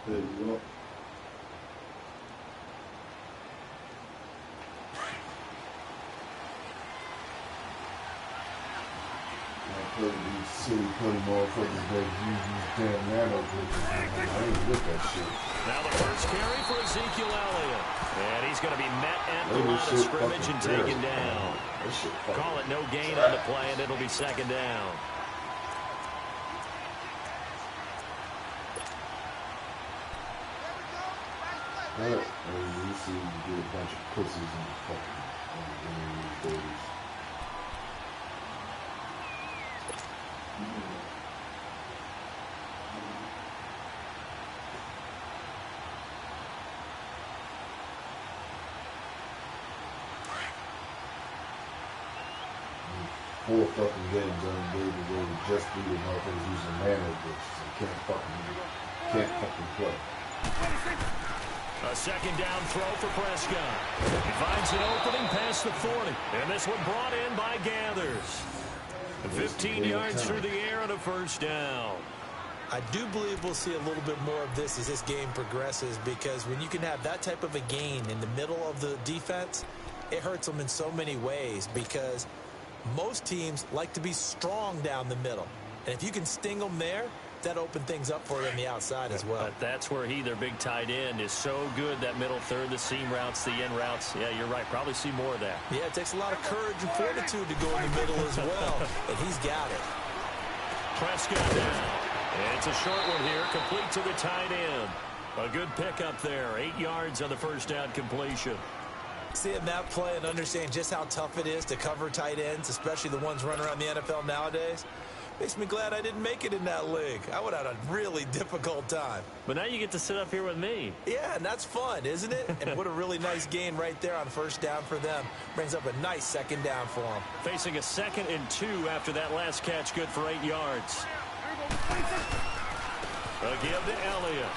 There you go. I play these silly putty motherfuckers that use these damn nano glitches. I ain't with that shit. Now the first carry for Ezekiel Elliott. And he's going to be met at the line of scrimmage and taken down. Call it no gain on the play, and it'll be second down. Well, you see, you get a bunch of pussies in the fucking these days. Four fucking games undated where we just beat the motherfuckers using nano glitches and can't fucking play. A second down throw for Prescott. He finds an opening past the 40. And this one brought in by Gathers. 15 yards through the air and a first down. I do believe we'll see a little bit more of this as this game progresses, because when you can have that type of a gain in the middle of the defense, it hurts them in so many ways, because most teams like to be strong down the middle. And if you can sting them there, that opened things up for you on the outside as well. But that's where their big tight end, is so good, that middle third, the seam routes, the end routes. Yeah, you're right. Probably see more of that. Yeah, it takes a lot of courage and fortitude to go in the middle as well, and he's got it. Prescott down. And it's a short one here, complete to the tight end. A good pickup there, 8 yards on the first down completion. Seeing that play and understanding just how tough it is to cover tight ends, especially the ones running around the NFL nowadays, makes me glad I didn't make it in that league. I would have had a really difficult time. But now you get to sit up here with me. Yeah, and that's fun, isn't it? And what a really nice gain right there on first down for them. Brings up a nice second down for them. Facing a 2nd and 2 after that last catch, good for 8 yards. A give to Elliott.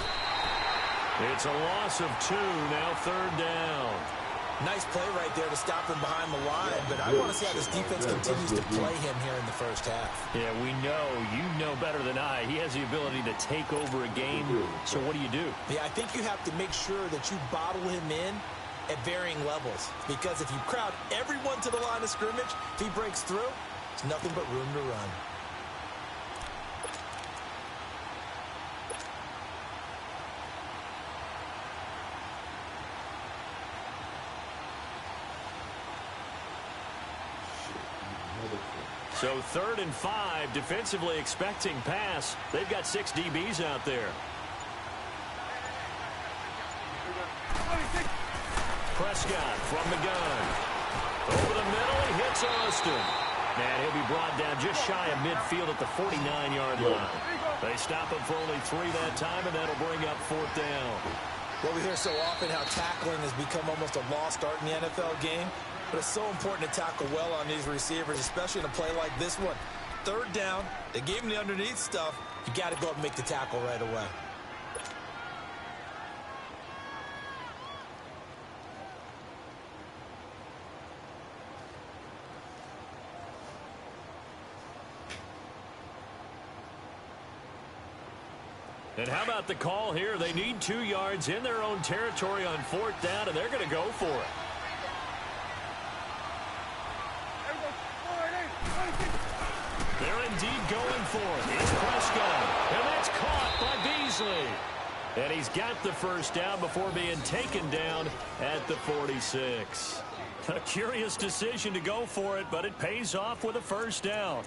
It's a loss of 2, now third down. Nice play right there to stop him behind the line, but I want to see how this defense continues to play him here in the first half. Yeah, we know. You know better than I. He has the ability to take over a game. So what do you do? Yeah, I think you have to make sure that you bottle him in at varying levels, because if you crowd everyone to the line of scrimmage, if he breaks through, it's nothing but room to run. So 3rd and 5, defensively expecting pass. They've got 6 DBs out there. Prescott from the gun. Over the middle, he hits Austin. And he'll be brought down just shy of midfield at the 49-yard line. They stop him for only 3 that time, and that'll bring up 4th down. Well, we hear so often how tackling has become almost a lost art in the NFL game. But it's so important to tackle well on these receivers, especially in a play like this one. 3rd down, they gave him the underneath stuff. You got to go up and make the tackle right away. And how about the call here? They need 2 yards in their own territory on 4th down, and they're going to go for it. They're indeed going for it. It's Prescott, and that's caught by Beasley. And he's got the first down before being taken down at the 46. A curious decision to go for it, but it pays off with a first down.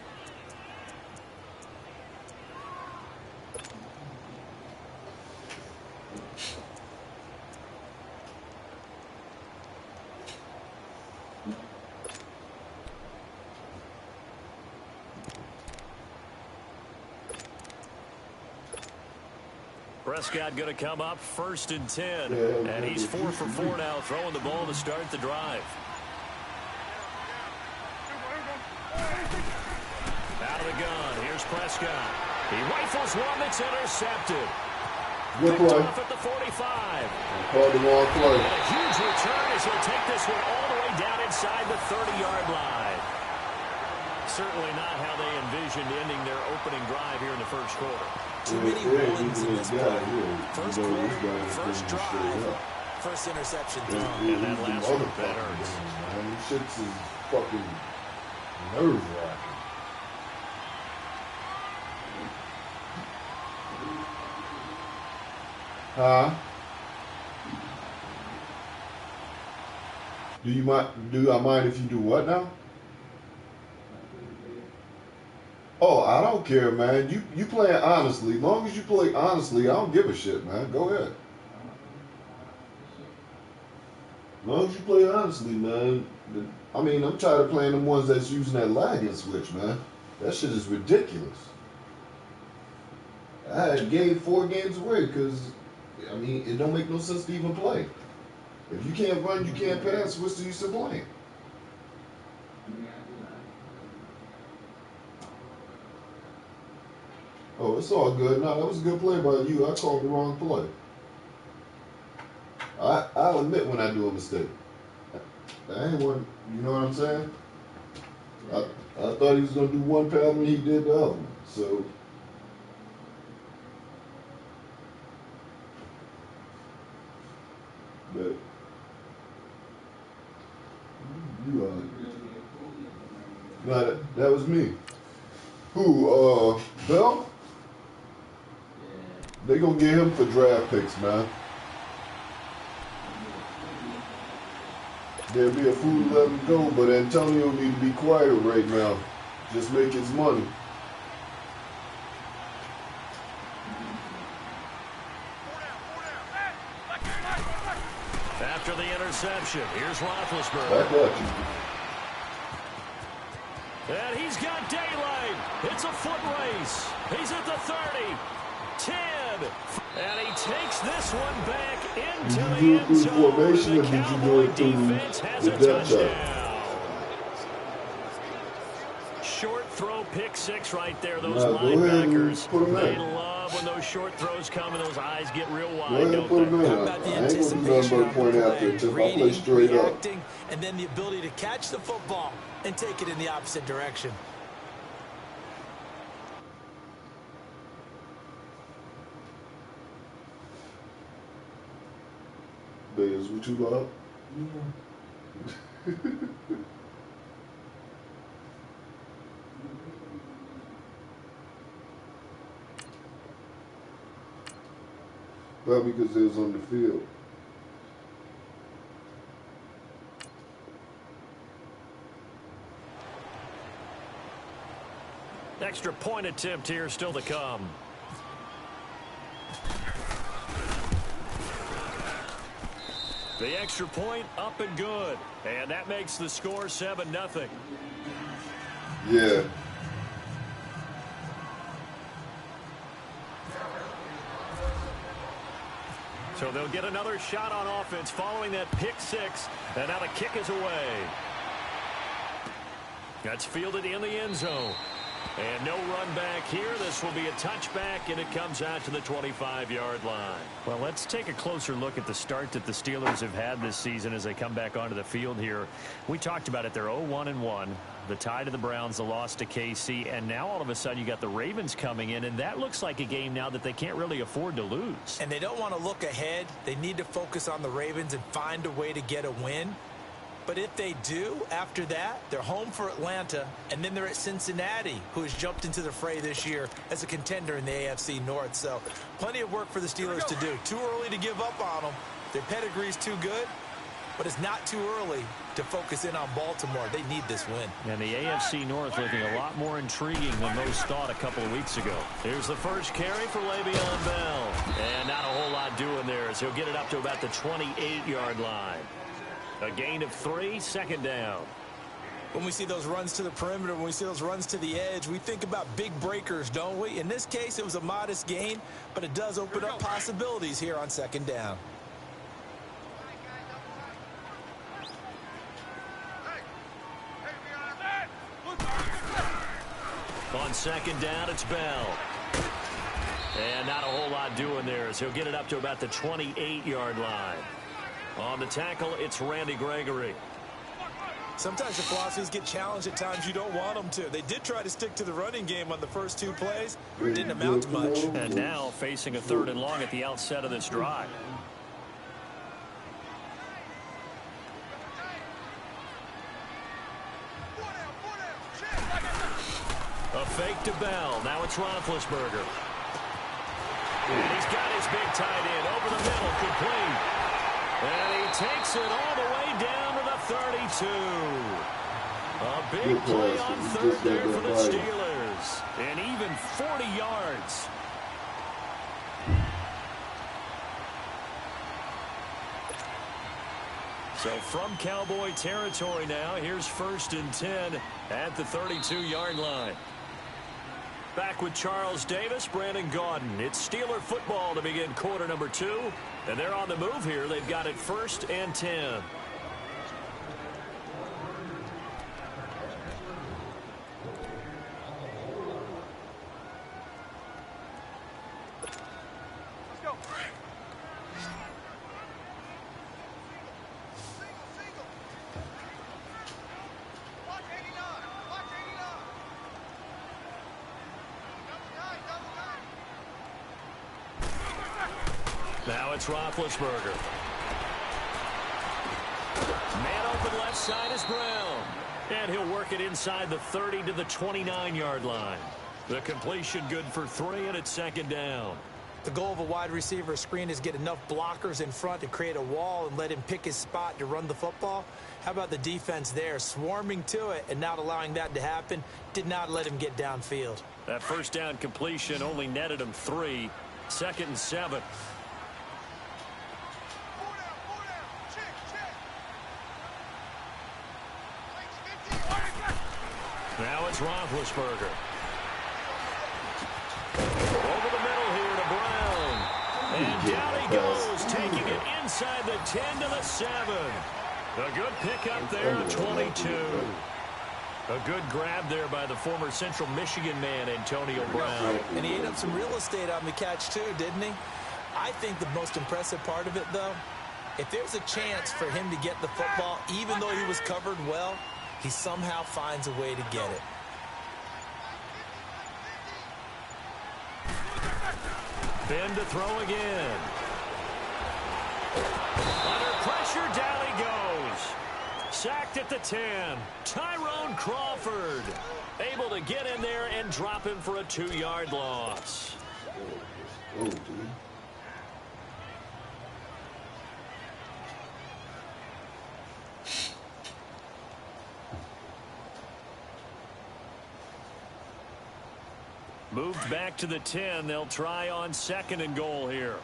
Prescott going to come up 1st and 10. And he's 4 for 4 now, throwing the ball to start the drive. Out of the gun, here's Prescott. He rifles one that's intercepted. Good Picked play. off at the 45. Called the wrong play. And a huge return as he'll take this one all the way down inside the 30-yard line. certainly not how they envisioned ending their opening drive here in the first quarter. Too many ones in this play. First quarter, first drive, first interception thrown. And that last one, that hurts. Man, these shits is fucking nerve-wracking. Huh? Do I mind if you do what now? Oh, I don't care, man. You play it honestly. As long as you play honestly, I don't give a shit, man. Go ahead. As long as you play honestly, man. I mean, I'm tired of playing the ones that's using that lagging switch, man. That shit is ridiculous. I gave 4 games away because, I mean, it don't make no sense to even play. If you can't run, you can't pass, what's the use of playing? Oh, it's all good. No, that was a good play by you. I called the wrong play. I'll admit when I do a mistake. I ain't one, you know what I'm saying? I thought he was going to do one pattern, he did the other one. So, but you no, that was me. Who, Bell? They gonna get him for draft picks, man. There'd be a fool to let him go, but Antonio need to be quiet right now. Just make his money. After the interception, here's Roethlisberger. Back at you. And he's got daylight. It's a foot race. He's at the 30, 10, and he takes this one back into the end zone. The Cowboy defense has a touchdown. Short throw, pick 6 right there. Those linebackers, they love when those short throws come and those eyes get real wide, don't they? How about the anticipation on the play, reading, reacting, and then the ability to catch the football and take it in the opposite direction. Is what you love? Yeah. Probably because it was on the field. Extra point attempt here still to come. The extra point up and good. And that makes the score 7-0. Yeah. So they'll get another shot on offense following that pick 6. And now the kick is away. That's fielded in the end zone. And no run back here. This will be a touchback, and it comes out to the 25-yard line. Well, let's take a closer look at the start that the Steelers have had this season as they come back onto the field here. We talked about it. They're 0-1-1. The tie to the Browns, the loss to KC, and now all of a sudden you got the Ravens coming in, and that looks like a game now that they can't really afford to lose. And they don't want to look ahead. They need to focus on the Ravens and find a way to get a win. But if they do, after that, they're home for Atlanta, and then they're at Cincinnati, who has jumped into the fray this year as a contender in the AFC North. So plenty of work for the Steelers to do. Too early to give up on them. Their pedigree's too good, but it's not too early to focus in on Baltimore. They need this win. And the AFC North looking a lot more intriguing than most thought a couple of weeks ago. Here's the first carry for Le'Veon Bell. And not a whole lot doing there as he'll get it up to about the 28-yard line. A gain of 3, second down. When we see those runs to the perimeter, when we see those runs to the edge, we think about big breakers, don't we? In this case, it was a modest gain, but it does open up possibilities here on second down. On second down, it's Bell. And not a whole lot doing there as he'll get it up to about the 28-yard line. On the tackle, it's Randy Gregory. Sometimes the philosophies get challenged at times you don't want them to. They did try to stick to the running game on the first 2 plays. Didn't amount to much. And now facing a 3rd and long at the outset of this drive. A fake to Bell. Now it's Roethlisberger. And he's got his big tight end over the middle, complete. And he takes it all the way down to the 32. A big play on 3rd there for the Steelers. And even 40 yards. So from Cowboy territory now, here's 1st and 10 at the 32-yard line. Back with Charles Davis, Brandon Gaudin. It's Steeler football to begin quarter number 2. And they're on the move here. They've got it 1st and 10. Now it's Roethlisberger. Man open left side is Brown. And he'll work it inside the 30 to the 29-yard line. The completion good for 3, and it's 2nd down. The goal of a wide receiver screen is get enough blockers in front to create a wall and let him pick his spot to run the football. How about the defense there, swarming to it and not allowing that to happen? Did not let him get downfield. That 1st down completion only netted him 3. 2nd and 7. Now it's Roethlisberger. Over the middle here to Brown. And down he goes, taking it inside the 10 to the 7. A good pickup there at 22. A good grab there by the former Central Michigan man, Antonio Brown. And he ate up some real estate on the catch, too, didn't he? I think the most impressive part of it, though, if there's a chance for him to get the football, even though he was covered well, he somehow finds a way to get it. Ben to throw again. Under pressure, down he goes. Sacked at the 10. Tyrone Crawford able to get in there and drop him for a 2-yard loss. Moved back to the 10. They'll try on 2nd and goal here.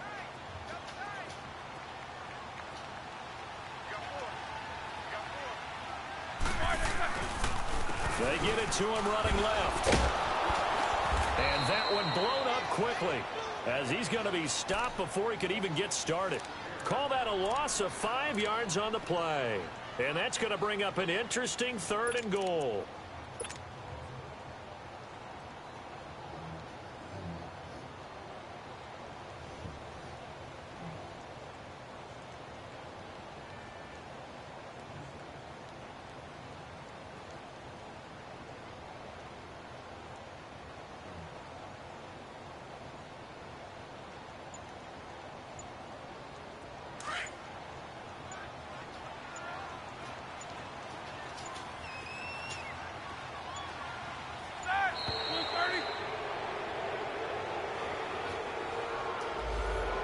They get it to him running left. And that one blown up quickly as he's going to be stopped before he could even get started. Call that a loss of 5 yards on the play. And that's going to bring up an interesting 3rd and goal.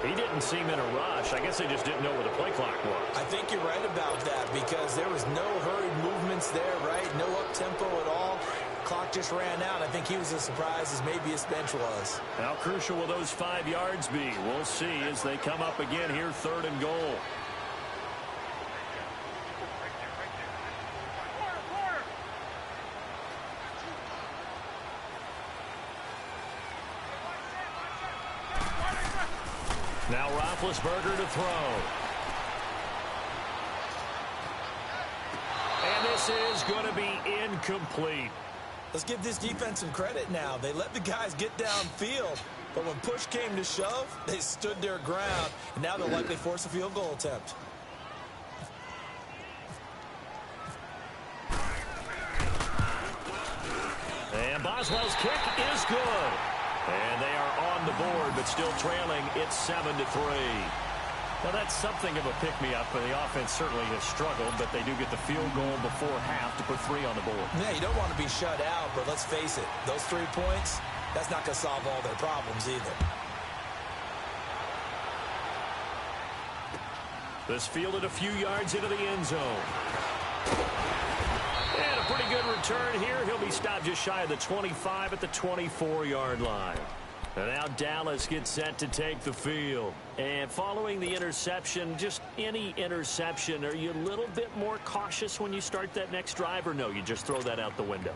He didn't seem in a rush. I guess they just didn't know where the play clock was. I think you're right about that because there was no hurried movements there, right? No up-tempo at all. Clock just ran out. I think he was as surprised as maybe his bench was. How crucial will those 5 yards be? We'll see as they come up again here, 3rd and goal. Now Roethlisberger to throw. And this is going to be incomplete. Let's give this defense some credit now. They let the guys get downfield, but when push came to shove, they stood their ground, and now they'll likely force a field goal attempt. Boswell's kick is good. And they are on the board, but still trailing. It's 7-3. Now, that's something of a pick-me-up, but the offense certainly has struggled, but they do get the field goal before half to put 3 on the board. Yeah, you don't want to be shut out, but let's face it, those 3 points, that's not going to solve all their problems either. This fielded a few yards into the end zone. And a pretty good return here. He'll be stopped just shy of the 25 at the 24-yard line. And now Dallas gets set to take the field. And following the interception, just any interception, are you a little bit more cautious when you start that next drive, or no, you just throw that out the window?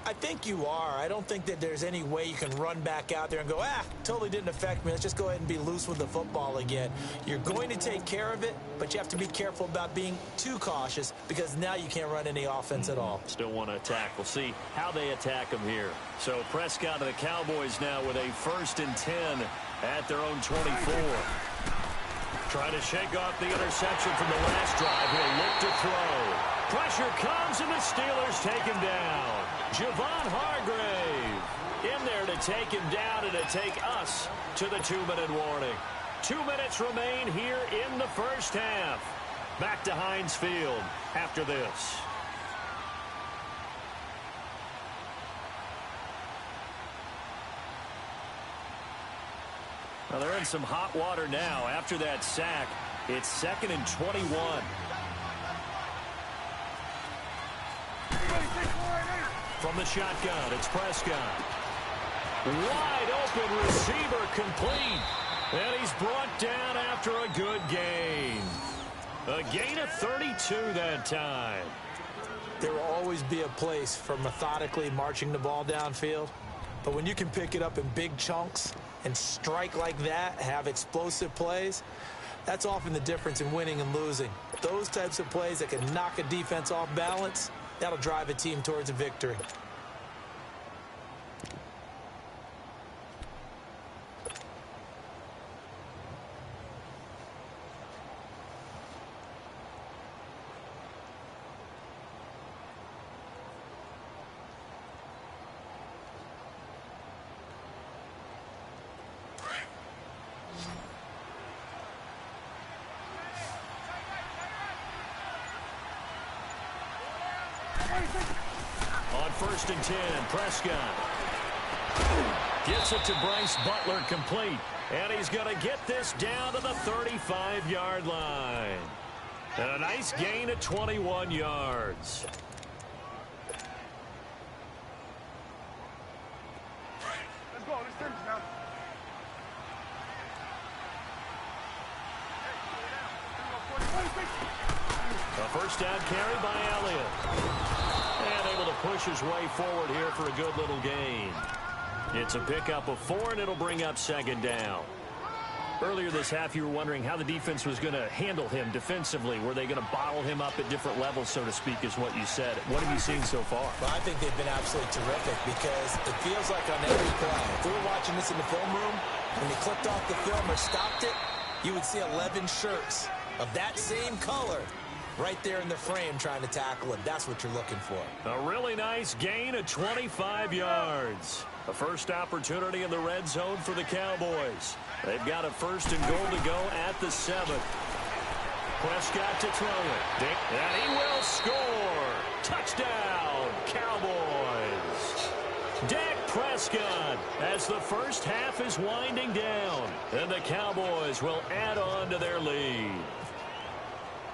I think you are. I don't think that there's any way you can run back out there and go, totally didn't affect me. Let's just go ahead and be loose with the football again. You're going to take care of it, but you have to be careful about being too cautious because now you can't run any offense at all. Still want to attack. We'll see how they attack them here. So Prescott and the Cowboys now with a 1st and 10 at their own 24. Trying to shake off the interception from the last drive. He'll look to throw. Pressure comes, and the Steelers take him down. Javon Hargrave in there to take him down and to take us to the 2-minute warning. 2 minutes remain here in the first half. Back to Heinz Field after this. Well, they're in some hot water now. After that sack, it's 2nd and 21. From the shotgun, it's Prescott. Wide open receiver complete. And he's brought down after a good gain. A gain of 32 that time. There will always be a place for methodically marching the ball downfield. But when you can pick it up in big chunks and strike like that, have explosive plays, that's often the difference in winning and losing. Those types of plays that can knock a defense off balance, that'll drive a team towards a victory. On 1st and 10, Prescott gets it to Bryce Butler complete. And he's going to get this down to the 35-yard line. And a nice gain of 21 yards. Let's go. Let's finish now. A first down carry by Elliott. And able to push his way forward here for a good little gain. It's a pickup of 4, and it'll bring up 2nd down. Earlier this half, you were wondering how the defense was going to handle him defensively. Were they going to bottle him up at different levels, so to speak, is what you said. What have you seen so far? Well, I think they've been absolutely terrific because it feels like on every play, if we were watching this in the film room, when they clicked off the film or stopped it, you would see 11 shirts of that same color right there in the frame trying to tackle him. That's what you're looking for. A really nice gain of 25 yards. A first opportunity in the red zone for the Cowboys. They've got a 1st and goal to go at the 7th. Prescott to throw it. And he will score. Touchdown, Cowboys. Dak Prescott as the first half is winding down. And the Cowboys will add on to their lead.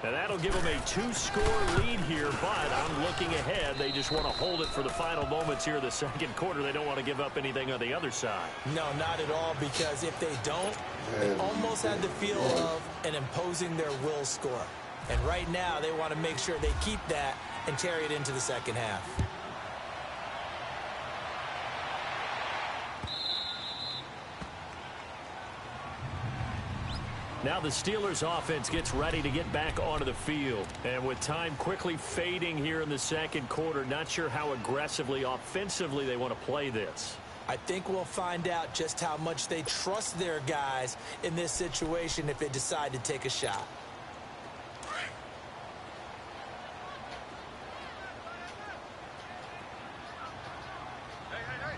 And that'll give them a 2-score lead here, but I'm looking ahead. They just want to hold it for the final moments here of the 2nd quarter. They don't want to give up anything on the other side. No, not at all, because if they don't, they almost had the feel of an imposing their will score. And right now, they want to make sure they keep that and carry it into the 2nd half. Now the Steelers offense gets ready to get back onto the field. And with time quickly fading here in the 2nd quarter, not sure how aggressively, offensively they want to play this. I think we'll find out just how much they trust their guys in this situation if they decide to take a shot. Hey, hey, hey.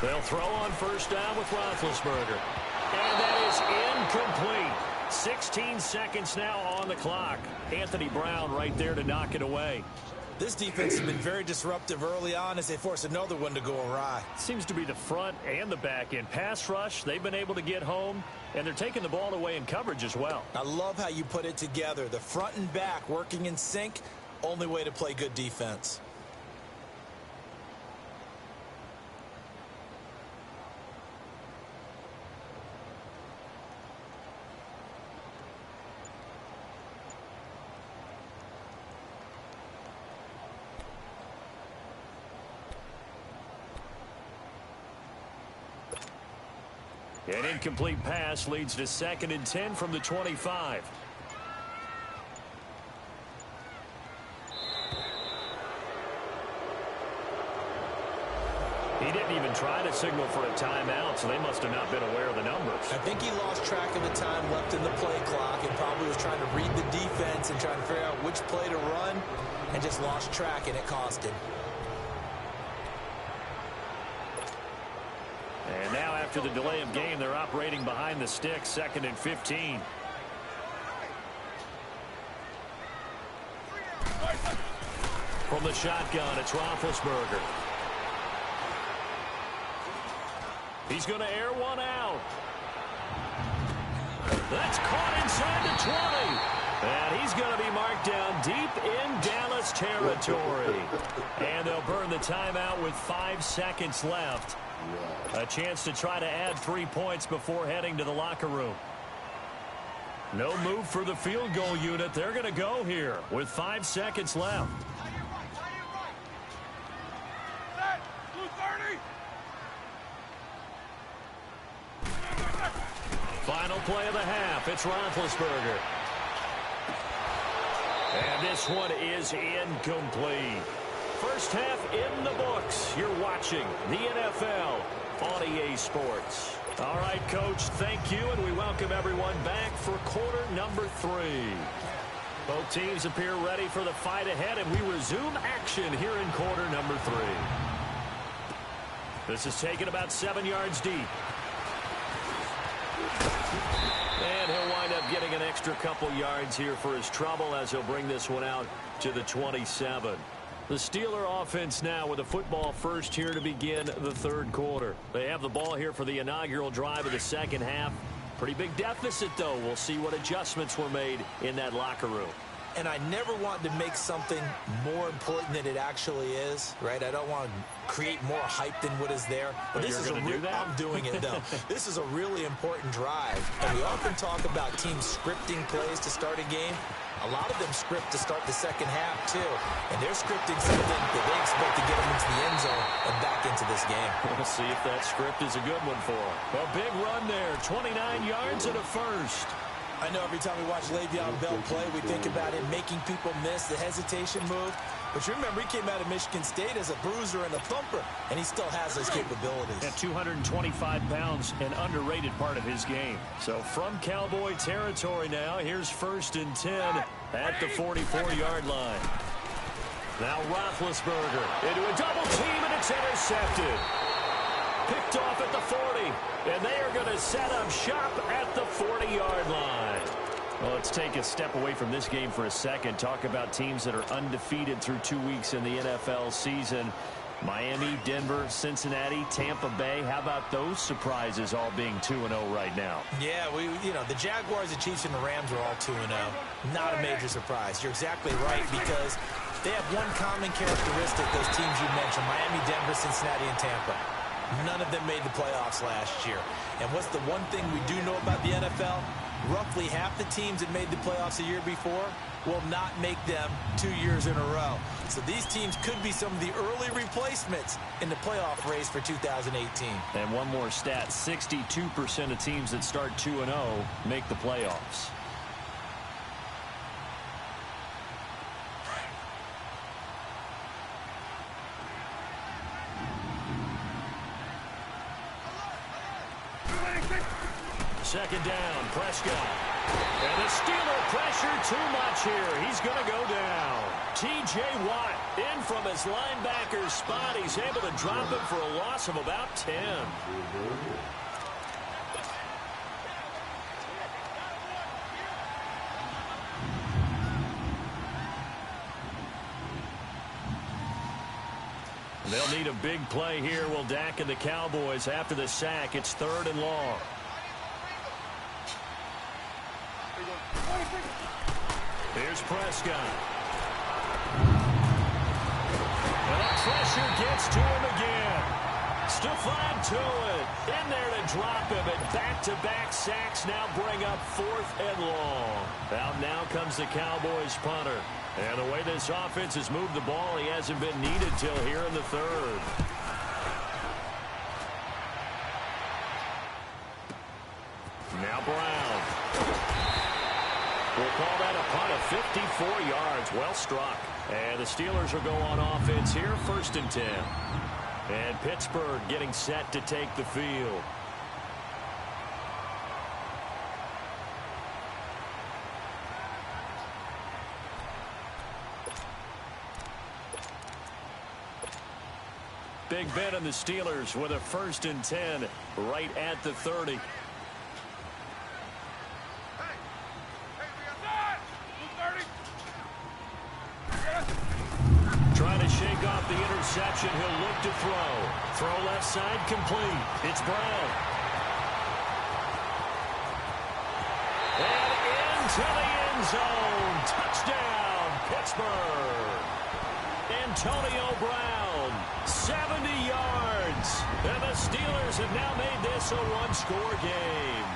They'll throw on first down with Roethlisberger. And that is incomplete. 16 seconds now on the clock. Anthony Brown right there to knock it away. This defense has been very disruptive early on as they force another one to go awry. Seems to be the front and the back end. Pass rush, they've been able to get home, and they're taking the ball away in coverage as well. I love how you put it together. The front and back working in sync, only way to play good defense. An incomplete pass leads to 2nd and 10 from the 25. He didn't even try to signal for a timeout, so they must have not been aware of the numbers. I think he lost track of the time left in the play clock and probably was trying to read the defense and trying to figure out which play to run and just lost track, and it cost him. And now after the delay of game, they're operating behind the sticks, 2nd and 15. From the shotgun, it's Roethlisberger. He's going to air one out. That's caught inside the 20. And he's going to be marked down deep in Dallas territory. And they'll burn the timeout with 5 seconds left. A chance to try to add 3 points before heading to the locker room. No move for the field goal unit. They're going to go here with 5 seconds left. Final play of the half. It's Roethlisberger. And this one is incomplete. First half in the books. You're watching the NFL on EA Sports. All right, Coach, thank you, and we welcome everyone back for quarter number 3. Both teams appear ready for the fight ahead, and we resume action here in quarter number 3. This is taken about 7 yards deep. And he'll wind up getting an extra couple yards here for his trouble as he'll bring this one out to the 27. The Steeler offense now with a football first here to begin the 3rd quarter. They have the ball here for the inaugural drive of the 2nd half. Pretty big deficit, though. We'll see what adjustments were made in that locker room. And I never want to make something more important than it actually is, right? I don't want to create more hype than what is there. But this is I'm doing it, though. This is a really important drive. And we often talk about teams scripting plays to start a game. A lot of them script to start the 2nd half, too. And they're scripting something that they expect to get them into the end zone and back into this game. We'll see if that script is a good one for them. A big run there, 29 yards and a first. I know every time we watch Le'Veon Bell play, we think about him making people miss the hesitation move. But you remember, he came out of Michigan State as a bruiser and a thumper, and he still has those capabilities. At 225 pounds, an underrated part of his game. So from Cowboy territory now, here's 1st and 10 at the 44-yard line. Now Roethlisberger into a double team, and it's intercepted. Picked off at the 40, and they are going to set up shop at the 40-yard line. Well, let's take a step away from this game for a second. Talk about teams that are undefeated through 2 weeks in the NFL season. Miami, Denver, Cincinnati, Tampa Bay. How about those surprises all being 2-0 right now? Yeah, the Jaguars, the Chiefs, and the Rams are all 2-0. Not a major surprise. You're exactly right, because they have one common characteristic, those teams you mentioned, Miami, Denver, Cincinnati, and Tampa. None of them made the playoffs last year. And what's the one thing we do know about the NFL? Roughly half the teams that made the playoffs a year before will not make them 2 years in a row. So these teams could be some of the early replacements in the playoff race for 2018. And one more stat, 62% of teams that start 2-0 make the playoffs. Second down, Prescott. And the Steeler pressure too much here. He's going to go down. T.J. Watt in from his linebacker spot. He's able to drop him for a loss of about 10. They'll need a big play here. Will Dak and the Cowboys after the sack. It's 3rd and long. Here's Prescott. And that pressure gets to him again. Stephon Tuitt in there to drop him. And back-to-back sacks now bring up 4th and long. Out now comes the Cowboys punter. And the way this offense has moved the ball, he hasn't been needed till here in the 3rd. Now Brown. We'll call that a punt of 54 yards. Well struck. And the Steelers will go on offense here, 1st and 10. And Pittsburgh getting set to take the field. Big Ben and the Steelers with a 1st and 10 right at the 30. Trying to shake off the interception. He'll look to throw. Throw left side complete. It's Brown. And into the end zone. Touchdown, Pittsburgh. Antonio Brown, 70 yards. And the Steelers have now made this a one-score game.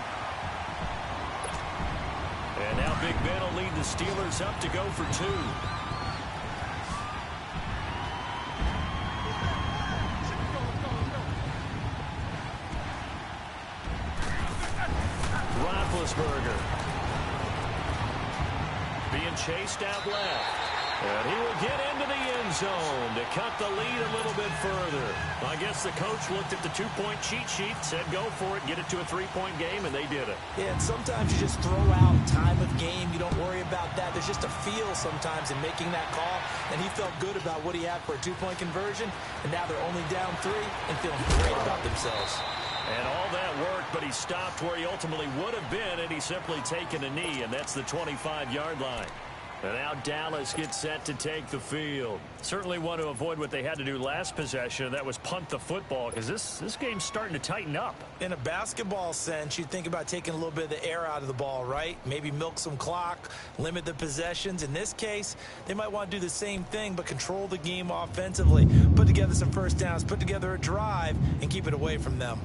And now Big Ben will lead the Steelers up to go for 2. Roethlisberger being chased out left. And he will get into the end zone to cut the lead a little bit further. I guess the coach looked at the 2-point cheat sheet, said go for it, get it to a 3-point game, and they did it. Yeah, and sometimes you just throw out time of game. You don't worry about that. There's just a feel sometimes in making that call, and he felt good about what he had for a 2-point conversion, and now they're only down 3 and feeling great about themselves. And all that worked, but he stopped where he ultimately would have been, and he's simply taken a knee, and that's the 25-yard line. And now Dallas gets set to take the field. Certainly want to avoid what they had to do last possession. That was punt the football, because this game's starting to tighten up. In a basketball sense, you think about taking a little bit of the air out of the ball, right? Maybe milk some clock, limit the possessions. In this case, they might want to do the same thing, but control the game offensively. Put together some first downs, put together a drive, and keep it away from them.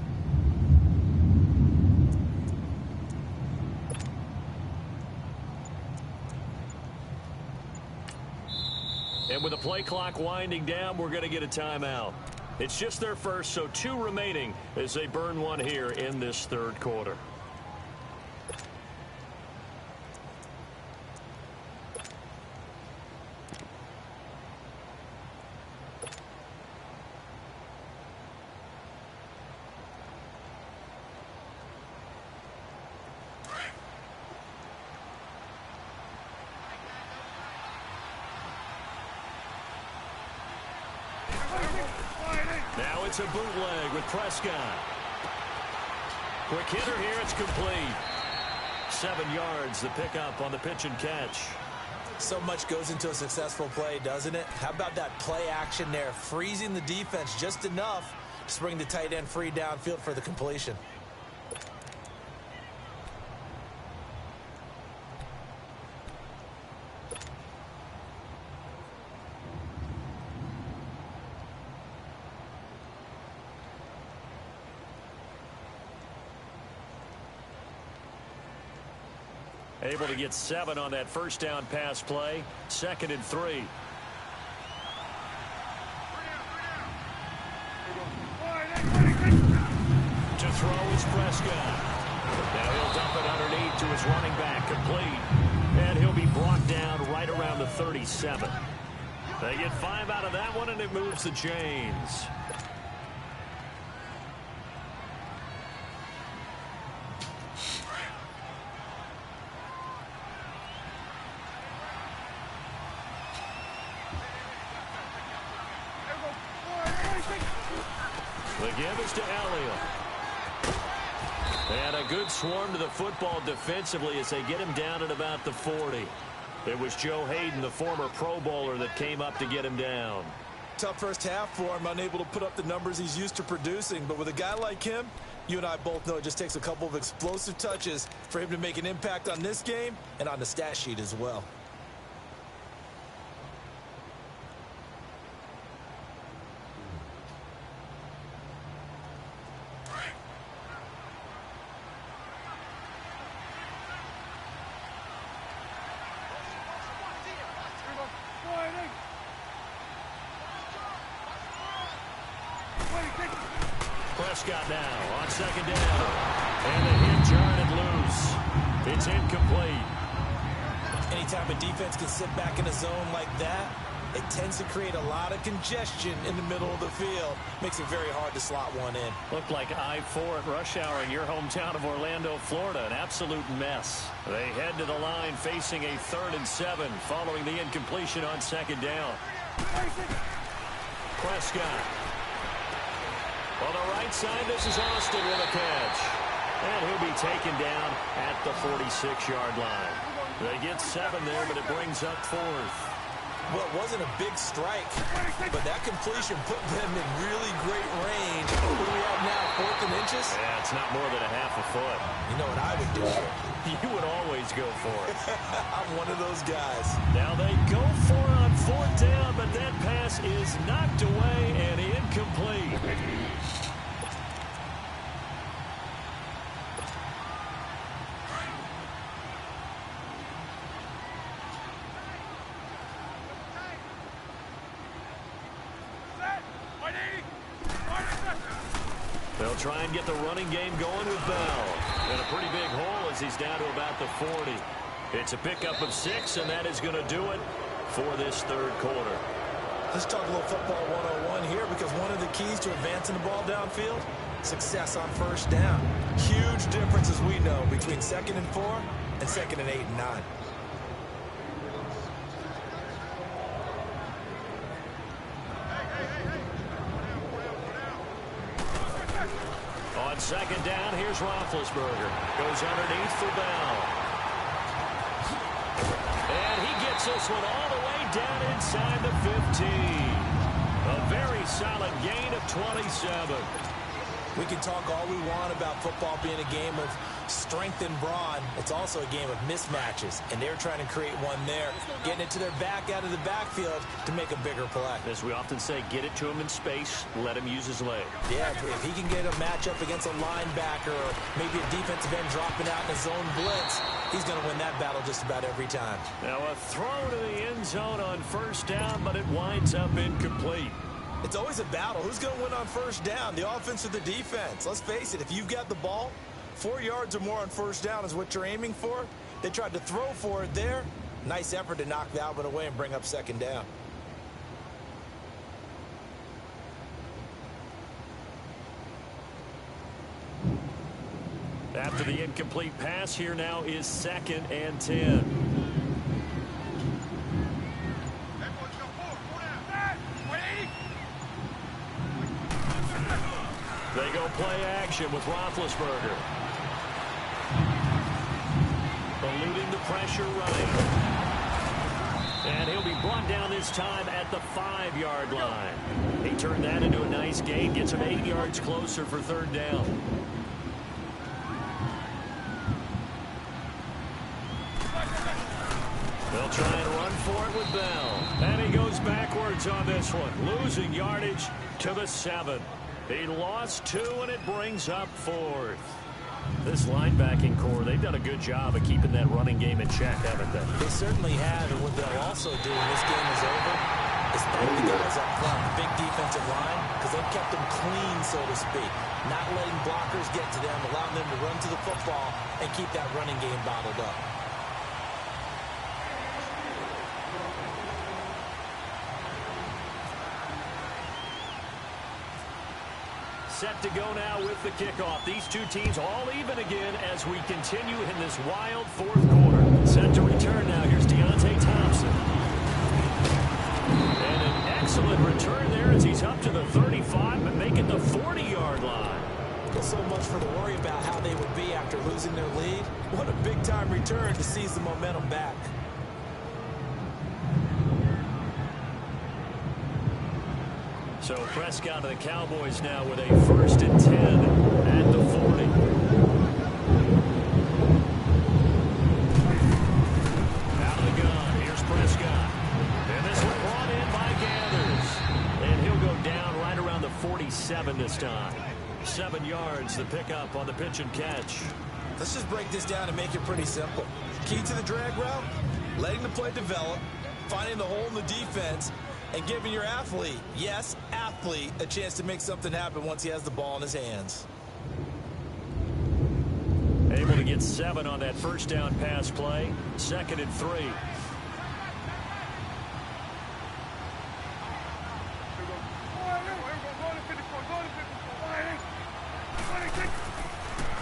And with the play clock winding down, we're going to get a timeout. It's just their first, so 2 remaining as they burn one here in this 3rd quarter. Now it's a bootleg with Prescott. Quick hitter here, it's complete. 7 yards, the pickup on the pitch and catch. So much goes into a successful play, doesn't it? How about that play action there, freezing the defense just enough to bring the tight end free downfield for the completion. Able to get 7 on that first down pass play. 2nd and 3. To throw is Prescott. Now he'll dump it underneath to his running back, complete. And he'll be brought down right around the 37. They get 5 out of that one, and it moves the chains. The give is to Elliott. And a good swarm to the football defensively as they get him down at about the 40. It was Joe Hayden, the former Pro Bowler, that came up to get him down. Tough first half for him, unable to put up the numbers he's used to producing. But with a guy like him, you and I both know it just takes a couple of explosive touches for him to make an impact on this game and on the stat sheet as well. Prescott now on second down. And the hit jarred loose. It's incomplete. Anytime a defense can sit back in a zone like that, it tends to create a lot of congestion in the middle of the field. Makes it very hard to slot one in. Looked like I-4 at rush hour in your hometown of Orlando, Florida. An absolute mess. They head to the line facing a 3rd and 7 following the incompletion on second down. Prescott. On the right side, this is Austin with a catch. And he'll be taken down at the 46-yard line. They get 7 there, but it brings up 4th. Well, it wasn't a big strike, but that completion put them in really great range. What do we have now, 4th and inches? Yeah, it's not more than a half a foot. You know what I would do? You would always go for it. I'm one of those guys. Now they go for it on 4th down, but that pass is knocked away and incomplete. They'll try and get the running game going with Bell. And a pretty big hole as he's down to about the 40. It's a pickup of 6, and that is going to do it for this 3rd quarter. Let's talk a little football 101 here, because one of the keys to advancing the ball downfield, success on 1st down. Huge difference, as we know, between 2nd and 4 and 2nd and 8 and 9. On 2nd down, here's Roethlisberger. Goes underneath for Bell. And he gets this one all the way down inside the 15. A very solid gain of 27. We can talk all we want about football being a game of strength and brawn. It's also a game of mismatches, and they're trying to create one there, getting it to their back out of the backfield to make a bigger play. As we often say, get it to him in space, let him use his leg. Yeah, if he can get a matchup against a linebacker or maybe a defensive end dropping out in a zone blitz, he's going to win that battle just about every time. Now a throw to the end zone on 1st down, but it winds up incomplete. It's always a battle. Who's going to win on 1st down, the offense or the defense? Let's face it, if you've got the ball, 4 yards or more on 1st down is what you're aiming for. They tried to throw for it there. Nice effort to knock that one away and bring up 2nd down. After the incomplete pass, here now is 2nd and 10. They go play action with Roethlisberger. Eluding the pressure right. And he'll be brought down this time at the 5-yard line. He turned that into a nice gain, gets him 8 yards closer for 3rd down. They'll try and run for it with Bell. And he goes backwards on this one, losing yardage to the 7. He lost 2, and it brings up 4th. This linebacking core, they've done a good job of keeping that running game in check, haven't they? They certainly have, and what they'll also do when this game is over is thank the guys up front, the big defensive line, because they've kept them clean, so to speak. Not letting blockers get to them, allowing them to run to the football and keep that running game bottled up. Set to go now with the kickoff. These two teams all even again as we continue in this wild 4th quarter. Set to return now. Here's Deontay Thompson. And an excellent return there as he's up to the 35 and making the the 40-yard line. So much for the worry about how they would be after losing their lead. What a big-time return to seize the momentum back. So Prescott and the Cowboys now with a 1st and 10 at the 40. Out of the gun, here's Prescott. And this one brought in by Gathers. And he'll go down right around the 47 this time. 7 yards, the pickup on the pitch and catch. Let's just break this down and make it pretty simple. Key to the drag route, letting the play develop, finding the hole in the defense, and giving your athlete, yes, athlete, a chance to make something happen once he has the ball in his hands. Able to get 7 on that first down pass play. 2nd and 3.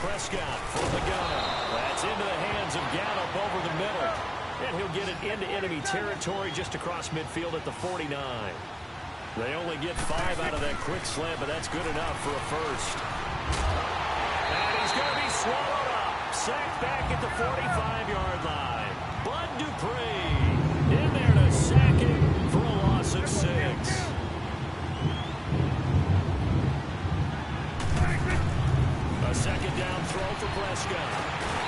Prescott from the gun. That's into the hands of Gallup over the middle. And he'll get it into enemy territory just across midfield at the 49. They only get 5 out of that quick slant, but that's good enough for a first. And he's going to be swallowed up. Sacked back at the 45-yard line. Bud Dupree in there to sack him for a loss of 6. A 2nd down throw for Prescott.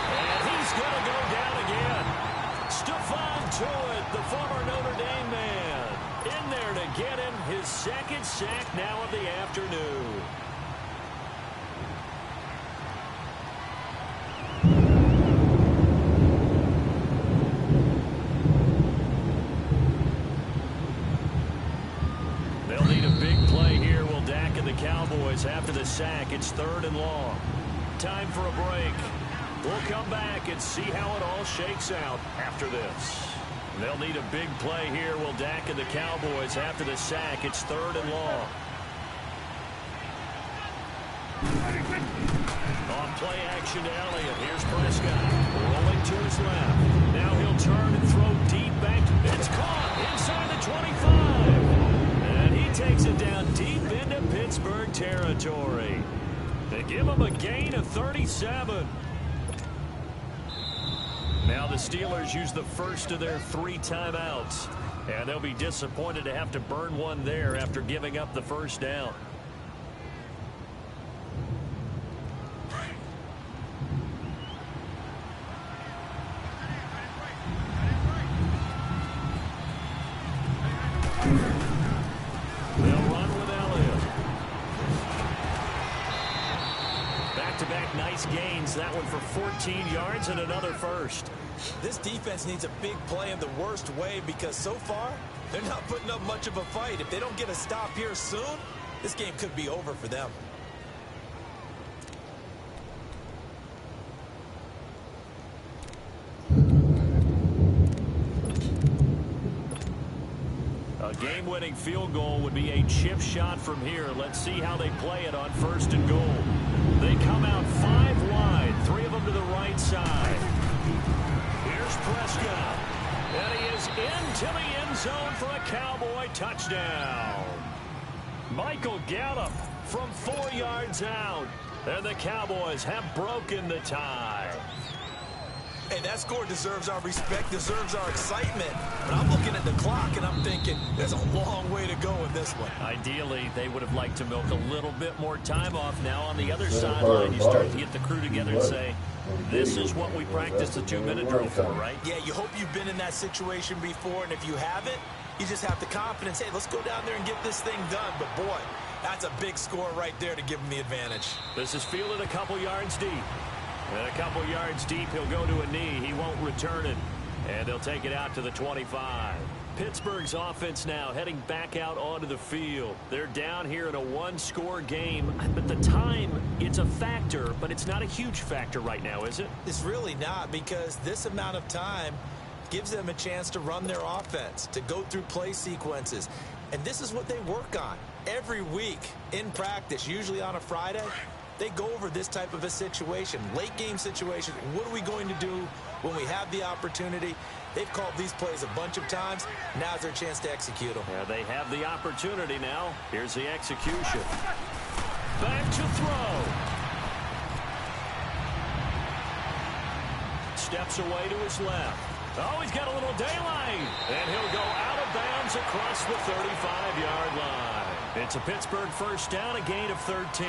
And he's going to go down again. Stephon Tuitt, the former Notre Dame man, in there to get him his 2nd sack now of the afternoon. They'll need a big play here, will Dak and the Cowboys after the sack. It's 3rd and long. Time for a break. We'll come back and see how it all shakes out after this. They'll need a big play here, will Dak and the Cowboys after the sack. It's 3rd and long. On play action to Elliott. Here's Prescott rolling to his left. Now he'll turn and throw deep back. It's caught inside the 25. And he takes it down deep into Pittsburgh territory. They give him a gain of 37. Now the Steelers use the first of their 3 timeouts. And they'll be disappointed to have to burn one there after giving up the first down. They'll run with Elliott. Back-to-back nice gains. That one for 14 yards and another first. This defense needs a big play in the worst way because so far, they're not putting up much of a fight. If they don't get a stop here soon, this game could be over for them. A game-winning field goal would be a chip shot from here. Let's see how they play it on 1st and goal. They come out 5 wide, 3 of them to the right side. Here's Prescott. And he is into the end zone for a Cowboy touchdown. Michael Gallup from 4 yards out. And the Cowboys have broken the tie. Hey, that score deserves our respect, deserves our excitement. But I'm looking at the clock, and I'm thinking there's a long way to go in this one. Ideally, they would have liked to milk a little bit more time off. Now on the other sideline, you start to get the crew together and say, this is what we practiced the 2-minute drill for, right? Yeah, you hope you've been in that situation before, and if you haven't, you just have the confidence, hey, let's go down there and get this thing done. But, boy, that's a big score right there to give them the advantage. This is fielded a couple yards deep. And a couple yards deep, he'll go to a knee. He won't return it. And they'll take it out to the 25. Pittsburgh's offense now heading back out onto the field. They're down here in a 1-score game. But the time, it's a factor, but it's not a huge factor right now, is it? It's really not, because this amount of time gives them a chance to run their offense, to go through play sequences. And this is what they work on every week in practice, usually on a Friday. They go over this type of a situation, late game situation. What are we going to do when we have the opportunity? They've called these plays a bunch of times. Now's their chance to execute them. Yeah, they have the opportunity now. Here's the execution. Back to throw. Steps away to his left. Oh, he's got a little daylight. And he'll go out of bounds across the 35-yard line. It's a Pittsburgh first down, a gain of 13.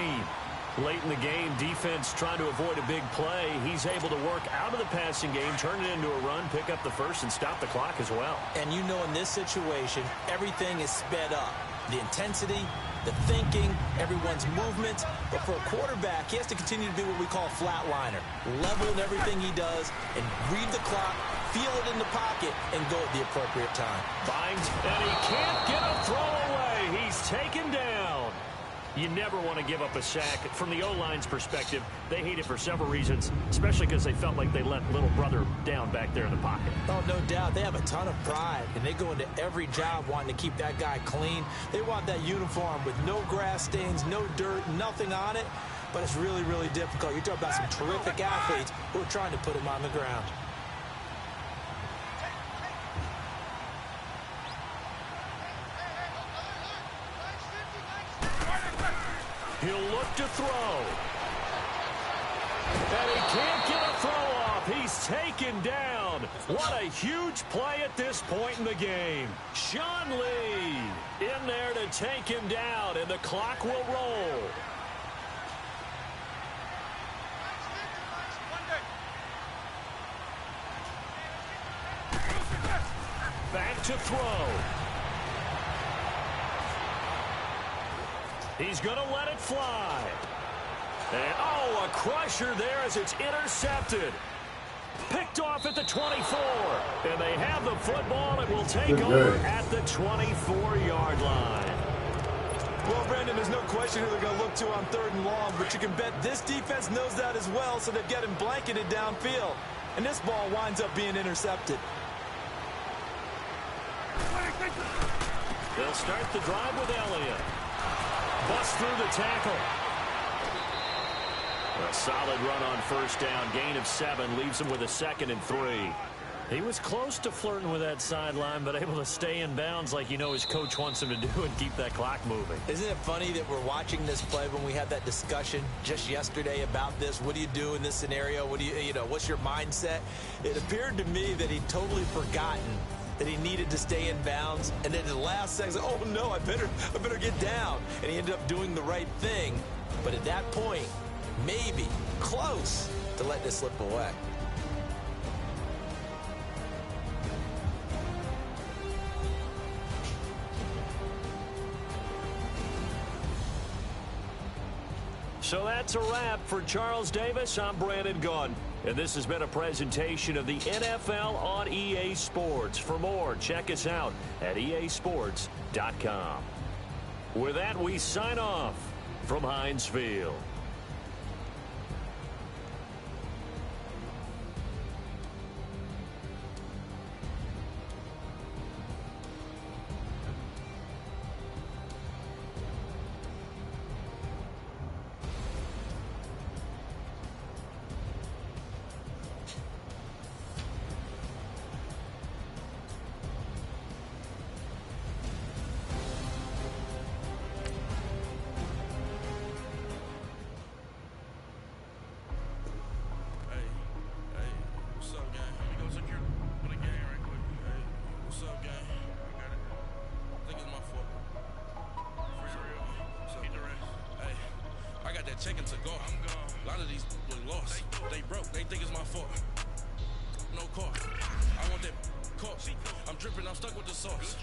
Late in the game, defense trying to avoid a big play. He's able to work out of the passing game, turn it into a run, pick up the first, and stop the clock as well. And you know in this situation, everything is sped up. The intensity, the thinking, everyone's movement. But for a quarterback, he has to continue to be what we call a flatliner. Level in everything he does and read the clock, feel it in the pocket, and go at the appropriate time. Binds, and he can't get a throw away. He's taken down. You never want to give up a sack. From the O-line's perspective, they hate it for several reasons, especially because they felt like they let little brother down back there in the pocket. Oh, no doubt. They have a ton of pride, and they go into every job wanting to keep that guy clean. They want that uniform with no grass stains, no dirt, nothing on it, but it's really, really difficult. You're talking about some terrific athletes who are trying to put him on the ground. He'll look to throw. And he can't get a throw off. He's taken down. What a huge play at this point in the game. Sean Lee in there to take him down, and the clock will roll. Back to throw. He's going to let it fly. And, oh, a crusher there as it's intercepted. Picked off at the 24. And they have the football. It will take over at the 24-yard line. Well, Brandon, there's no question who they're going to look to on 3rd and long, but you can bet this defense knows that as well, so they've got him blanketed downfield. And this ball winds up being intercepted. They'll start the drive with Elliott. Bust through the tackle. A solid run on first down. Gain of 7 leaves him with a 2nd and 3. He was close to flirting with that sideline, but able to stay in bounds like his coach wants him to do and keep that clock moving. Isn't it funny that we're watching this play when we had that discussion just yesterday about this? What do you do in this scenario? What do what's your mindset? It appeared to me that he'd totally forgotten that he needed to stay in bounds, and then in the last second, oh no, I better get down. And he ended up doing the right thing. But at that point, maybe close to letting it slip away. So that's a wrap for Charles Davis. I'm Brandon Gaudin, and this has been a presentation of the NFL on EA Sports. For more, check us out at easports.com. With that, we sign off from Heinz Field. Checking to go. I'm gone. A lot of these were lost. They broke. They think it's my fault. No car. I want that car. I'm dripping. I'm stuck with the sauce.